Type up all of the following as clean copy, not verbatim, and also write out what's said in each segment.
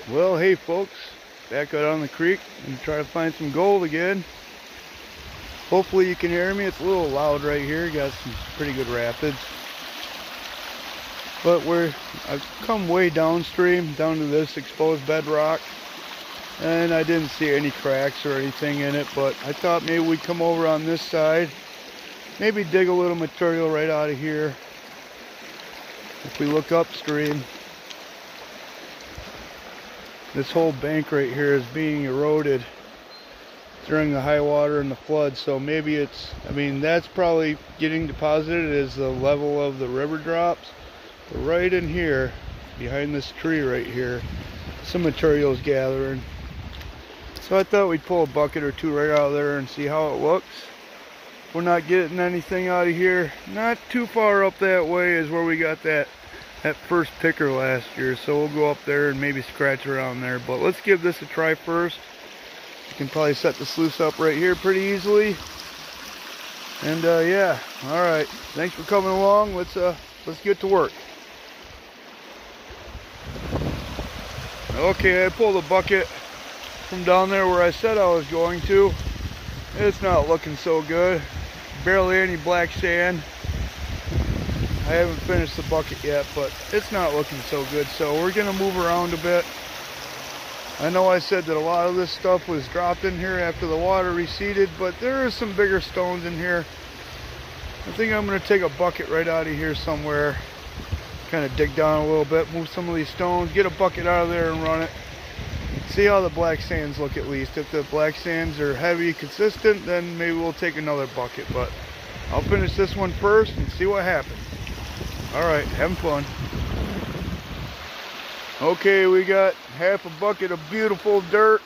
Well, hey folks, back out on the creek and try to find some gold again. Hopefully you can hear me. It's a little loud right here. Got some pretty good rapids. But I've come way downstream, down to this exposed bedrock, and I didn't see any cracks or anything in it, but I thought maybe we'd come over on this side, maybe dig a little material right out of here. If we look upstream, this whole bank right here is being eroded during the high water and the flood, so maybe that's probably getting deposited as the level of the river drops. But right in here, behind this tree right here, some material is gathering. So I thought we'd pull a bucket or two right out of there and see how it looks. We're not getting anything out of here. Not too far up that way is where we got that first picker last year, so we'll go up there and maybe scratch around there. But let's give this a try first. You can probably set the sluice up right here pretty easily. And yeah, all right. Thanks for coming along. Let's get to work. Okay, I pulled a bucket from down there where I said I was going to. It's not looking so good. Barely any black sand. I haven't finished the bucket yet, but it's not looking so good. So we're gonna move around a bit. I know I said that a lot of this stuff was dropped in here after the water receded, but there is some bigger stones in here. I think I'm gonna take a bucket right out of here somewhere, kind of dig down a little bit, move some of these stones, get a bucket out of there and run it. See how the black sands look at least. If the black sands are heavy, consistent, then maybe we'll take another bucket, but I'll finish this one first and see what happens. All right, having fun. Okay, we got half a bucket of beautiful dirt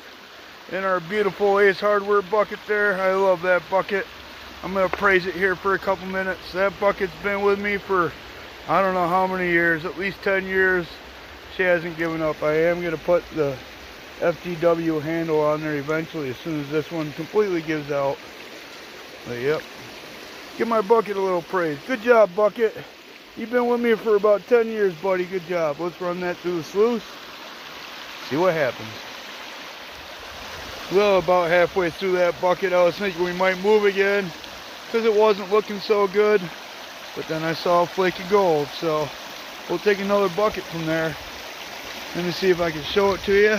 in our beautiful Ace Hardware bucket there. I love that bucket. I'm gonna praise it here for a couple minutes. That bucket's been with me for I don't know how many years, at least 10 years. She hasn't given up. I am gonna put the FGW handle on there eventually as soon as this one completely gives out. But yep, give my bucket a little praise. Good job, bucket. You've been with me for about 10 years, buddy. Good job. Let's run that through the sluice. See what happens. Well, about halfway through that bucket, I was thinking we might move again because it wasn't looking so good. But then I saw a flake of gold, so we'll take another bucket from there. Let me see if I can show it to you.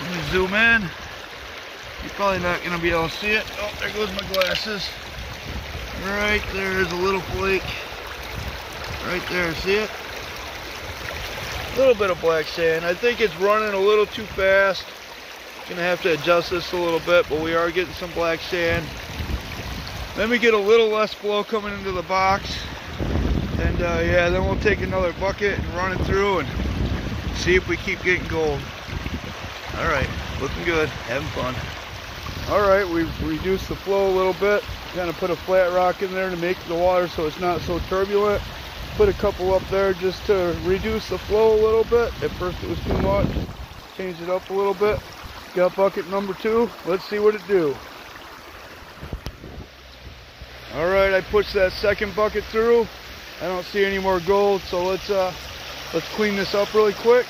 Let me zoom in. You're probably not going to be able to see it. Oh, there goes my glasses. Right there's a little flake. Right there, see it? A little bit of black sand. I think it's running a little too fast. Gonna have to adjust this a little bit, but we are getting some black sand. Let me get a little less flow coming into the box. And yeah, then we'll take another bucket and run it through and see if we keep getting gold. All right, looking good, having fun. All right, we've reduced the flow a little bit. Kind of put a flat rock in there to make the water so it's not so turbulent. Put a couple up there just to reduce the flow a little bit. At first it was too much. Changed it up a little bit. Got bucket number 2. Let's see what it do. All right, I pushed that second bucket through. I don't see any more gold, so let's clean this up really quick.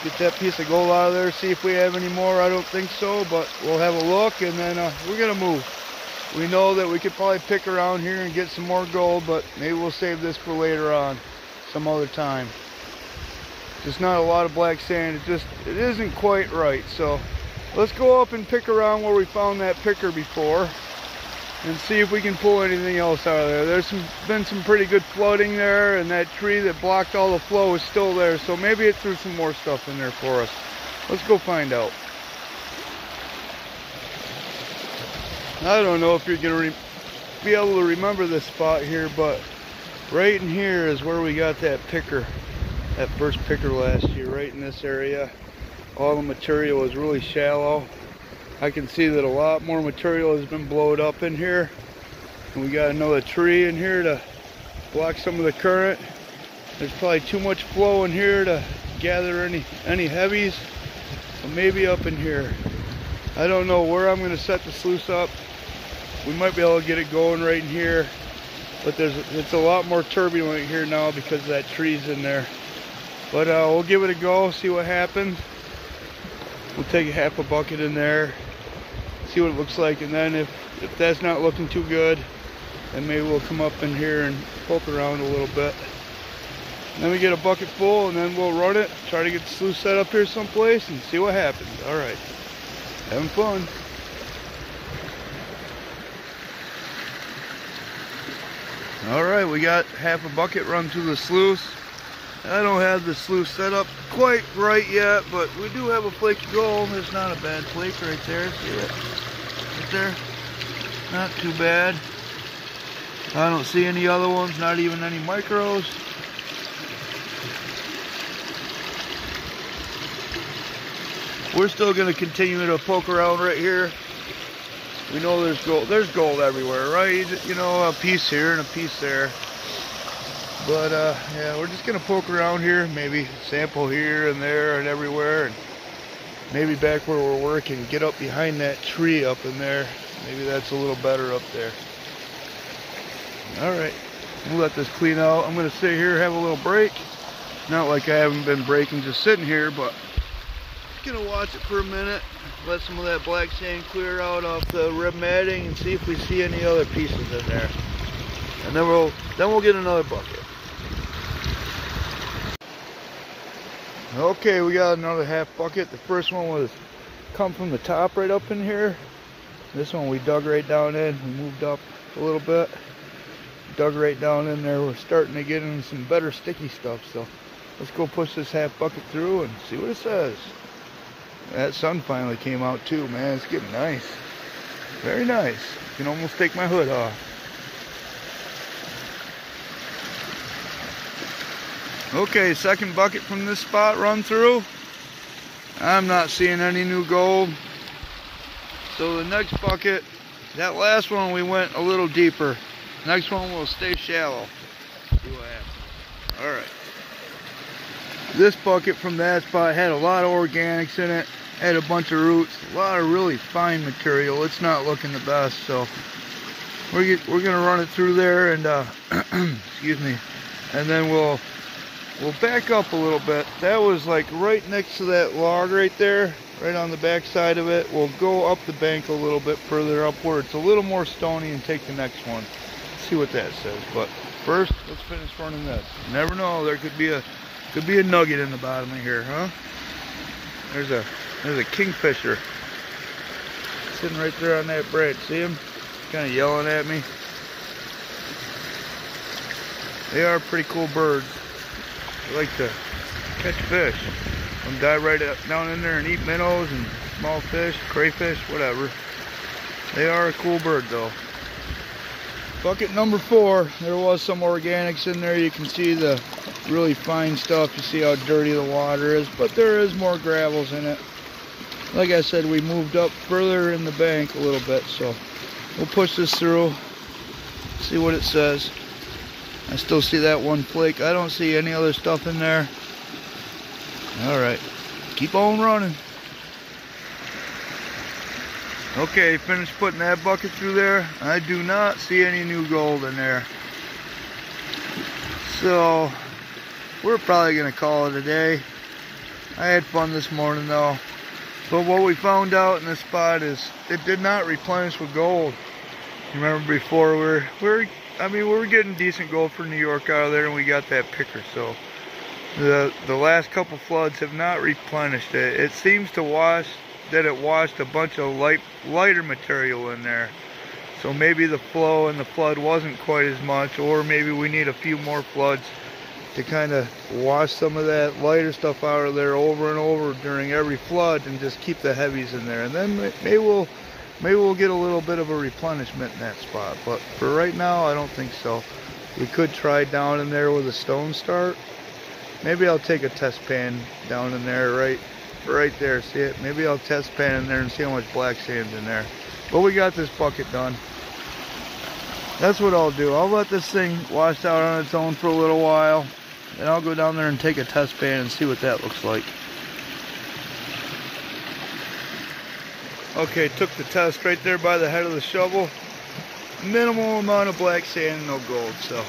Get that piece of gold out of there, see if we have any more. I don't think so, but we'll have a look, and then we're gonna move. We know that we could probably pick around here and get some more gold, but maybe we'll save this for later on, some other time. Just not a lot of black sand. It isn't quite right. So let's go up and pick around where we found that picker before and see if we can pull anything else out of there. There's been some pretty good flooding there, and that tree that blocked all the flow is still there. So maybe it threw some more stuff in there for us. Let's go find out. I don't know if you're going to be able to remember this spot here, but right in here is where we got that picker, that first picker last year, right in this area. All the material is really shallow. I can see that a lot more material has been blown up in here. And we got another tree in here to block some of the current. There's probably too much flow in here to gather any heavies. So maybe up in here. I don't know where I'm going to set the sluice up. We might be able to get it going right in here, but it's a lot more turbulent here now because that tree's in there. But we'll give it a go, see what happens. We'll take a half a bucket in there, see what it looks like, and then if that's not looking too good, then maybe we'll come up in here and poke around a little bit. And then we get a bucket full, and then we'll run it, try to get the sluice set up here someplace, and see what happens. All right, having fun. All right, we got half a bucket run through the sluice. I don't have the sluice set up quite right yet, but we do have a flaky gold. There's not a bad flake right there. See it? Right there? Not too bad. I don't see any other ones, not even any micros. We're still going to continue to poke around right here. We know there's gold. There's gold everywhere, right? You know, a piece here and a piece there. But yeah, we're just gonna poke around here, maybe sample here and there and everywhere, and maybe back where we're working, get up behind that tree up in there. Maybe that's a little better up there. All right, we'll let this clean out. I'm gonna sit here, have a little break. Not like I haven't been breaking just sitting here, but just gonna watch it for a minute, let some of that black sand clear out off the rib matting, and see if we see any other pieces in there. And then we'll get another bucket. Okay, we got another half bucket. The first one was come from the top right up in here. This one we dug right down in. We moved up a little bit, dug right down in there. We're starting to get in some better sticky stuff. So let's go push this half bucket through and see what it says. That sun finally came out too, man. It's getting nice. Very nice. You can almost take my hood off. Okay, second bucket from this spot run through. I'm not seeing any new gold. So the next bucket, that last one we went a little deeper. Next one will stay shallow. See what happens. All right. This bucket from that spot had a lot of organics in it. Had a bunch of roots, a lot of really fine material. It's not looking the best, so we're gonna run it through there and excuse me, and then we'll back up a little bit. That was like right next to that log right there, right on the back side of it. We'll go up the bank a little bit further upward. It's a little more stony, and take the next one. See what that says. But first, let's finish running this. You never know, there could be a nugget in the bottom of here, huh? There's a kingfisher sitting right there on that branch. See him? Kind of yelling at me. They are pretty cool birds. They like to catch fish. Them dive right down in there and eat minnows and small fish, crayfish, whatever. They are a cool bird though. Bucket number 4, there was some organics in there. You can see the really fine stuff. You see how dirty the water is, but there is more gravels in it. Like I said, we moved up further in the bank a little bit, so we'll push this through, see what it says. I still see that one flake. I don't see any other stuff in there. All right, keep on running. Okay, finished putting that bucket through there. I do not see any new gold in there. So we're probably gonna call it a day. I had fun this morning though. But what we found out in this spot is it did not replenish with gold. You remember before we were getting decent gold for New York out of there, and we got that picker. So the last couple floods have not replenished it. It seems to washed a bunch of lighter material in there. So maybe the flow and the flood wasn't quite as much, or maybe we need a few more floods to kind of wash some of that lighter stuff out of there over and over during every flood, and just keep the heavies in there. And then maybe we'll get a little bit of a replenishment in that spot. But for right now, I don't think so. We could try down in there with a stone start. Maybe I'll take a test pan down in there right there. See it? Maybe I'll test pan in there and see how much black sand's in there. But we got this bucket done. That's what I'll do. I'll let this thing wash out on its own for a little while, and I'll go down there and take a test pan and see what that looks like. Okay, took the test right there by the head of the shovel. Minimal amount of black sand and no gold, so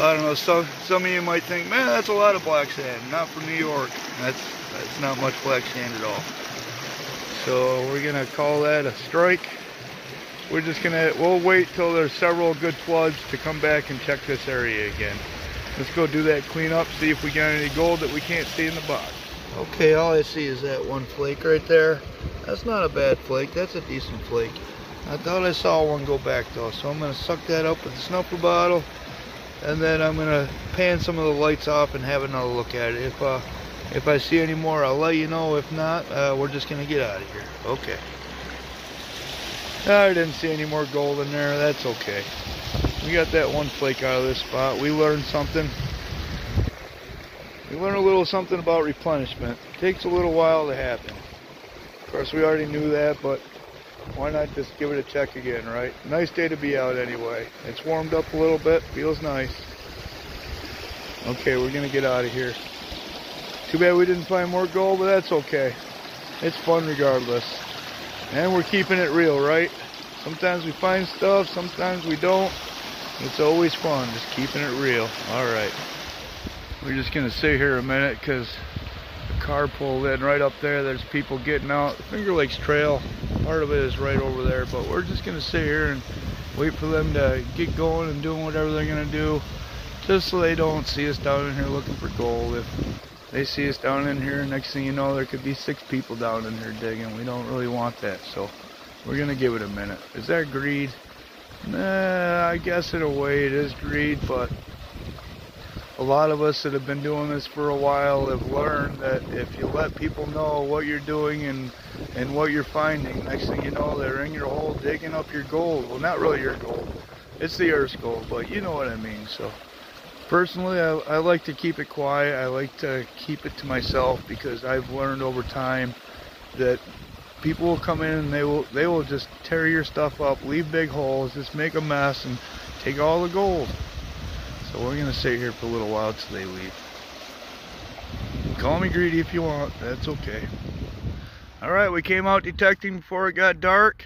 I don't know, some of you might think, man, that's a lot of black sand. Not for New York. That's not much black sand at all. So we're gonna call that a strike. We'll wait till there's several good floods to come back and check this area again. Let's go do that cleanup, see if we got any gold that we can't see in the box. Okay, all I see is that one flake right there. That's not a bad flake, that's a decent flake. I thought I saw one go back though, so I'm gonna suck that up with the snuffer bottle, and then I'm gonna pan some of the lights off and have another look at it. If I see any more, I'll let you know. If not, we're just gonna get out of here. Okay. I didn't see any more gold in there. That's okay. We got that one flake out of this spot. We learned something. We learned a little something about replenishment. It takes a little while to happen. Of course, we already knew that, but why not just give it a check again, right? Nice day to be out anyway. It's warmed up a little bit. Feels nice. Okay, we're gonna get out of here. Too bad we didn't find more gold, but that's okay. It's fun regardless. And we're keeping it real, right? Sometimes we find stuff, sometimes we don't. It's always fun, just keeping it real. Alright. We're just gonna sit here a minute because the car pulled in right up there. There's people getting out. The Finger Lakes Trail, part of it is right over there, but we're just gonna sit here and wait for them to get going and doing whatever they're gonna do, just so they don't see us down in here looking for gold. If they see us down in here, next thing you know, there could be 6 people down in here digging. We don't really want that, so we're gonna give it a minute. Is that greed? Nah, I guess in a way it is greed, but a lot of us that have been doing this for a while have learned that if you let people know what you're doing and what you're finding, next thing you know, they're in your hole digging up your gold. Well, not really your gold. It's the Earth's gold, but you know what I mean. So personally, I like to keep it quiet. I like to keep it to myself because I've learned over time that people will come in and they will just tear your stuff up, leave big holes, just make a mess and take all the gold. So we're gonna sit here for a little while till they leave. Call me greedy if you want, that's okay. Alright, we came out detecting before it got dark.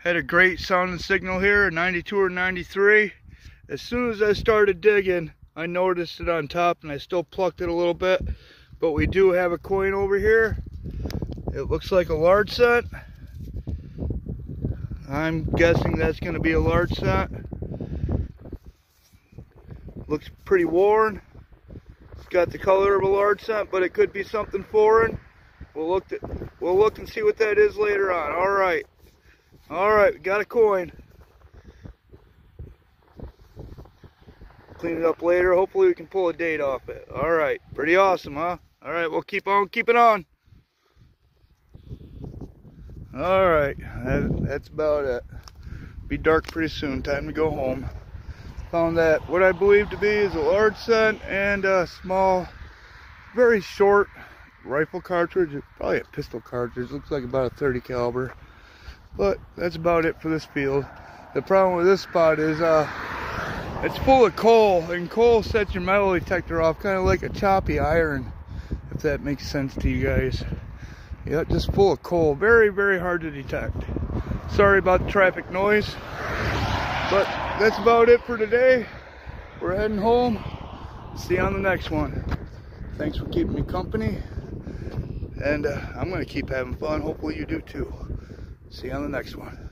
Had a great sounding signal here, 92 or 93. As soon as I started digging, I noticed it on top and I still plucked it a little bit, but we do have a coin over here. It looks like a large cent. I'm guessing that's going to be a large cent. Looks pretty worn. It's got the color of a large cent, but it could be something foreign. We'll look and see what that is later on. All right, we got a coin. Clean it up later. Hopefully we can pull a date off it. All right, pretty awesome, huh? All right, we'll keep on keeping on. All right, that's about it. Be dark pretty soon. Time to go home. Found that what I believe to be is a large cent and a small, very short rifle cartridge. Probably a pistol cartridge. Looks like about a 30 caliber. But that's about it for this field. The problem with this spot is it's full of coal, and coal sets your metal detector off kind of like a choppy iron, if that makes sense to you guys. Yeah, just full of coal. Very, very hard to detect. Sorry about the traffic noise, but that's about it for today. We're heading home. See you on the next one. Thanks for keeping me company, and I'm going to keep having fun. Hopefully you do too. See you on the next one.